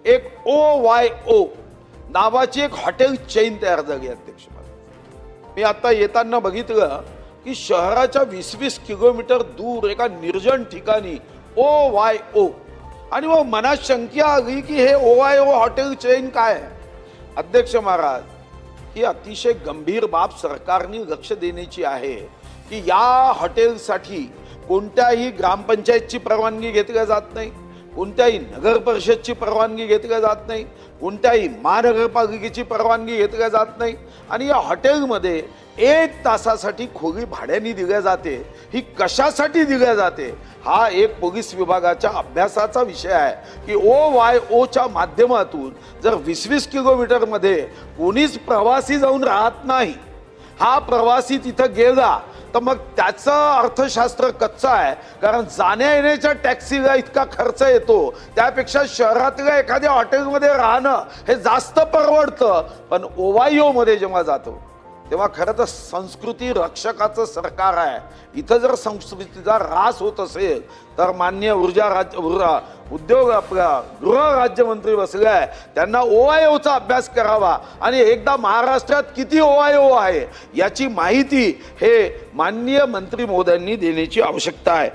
एक OYO नावाची एक हॉटेल चेन तयार झाली अध्यक्ष. मी आता येताना बघितलं की शहराच्या 20-20 किलोमीटर दूर एका निर्जन ठिकाणी OYO, आणि मग मनात शंका आली की हे OYO हॉटेल चेन काय आहे. अध्यक्ष महाराज, ही अतिशय गंभीर बाब सरकारने लक्ष देण्याची आहे की या हॉटेलसाठी कोणत्याही ग्रामपंचायतची परवानगी घेतली जात नाही, कोणत्याही नगर परिषदची परवानगी घेतली जात नाही, कोणत्याही महानगरपालिकेची परवानगी घेतली जात नाही, आणि या हॉटेलमध्ये 1 तासासाठी खोली भाड्याने दिल्या जाते. ही कशासाठी दिल्या जाते हा एक पोलीस विभागाच्या अभ्यासाचा विषय आहे की OYOच्या माध्यमातून जर 20-20 किलोमीटर मध्ये कोणीच प्रवासी जाऊन राहत नाही, हा प्रवासी तिथं गेला तर मग त्याचं अर्थशास्त्र कच्चा आहे. कारण जाण्या येण्याच्या टॅक्सीला इतका खर्च येतो, त्यापेक्षा शहरातल्या एखाद्या हॉटेलमध्ये राहणं हे जास्त परवडतं. पण OYO मध्ये जेव्हा जातो तेव्हा खरं तर संस्कृती रक्षकाचं सरकार आहे. इथं जर संस्कृतीचा ऱ्हास होत असेल तर माननीय उद्योग आपला गृह राज्यमंत्री बसले आहे, त्यांना OYOचा अभ्यास करावा आणि एकदा महाराष्ट्रात किती OYO आहे याची माहिती हे माननीय मंत्री महोदयांनी देण्याची आवश्यकता आहे.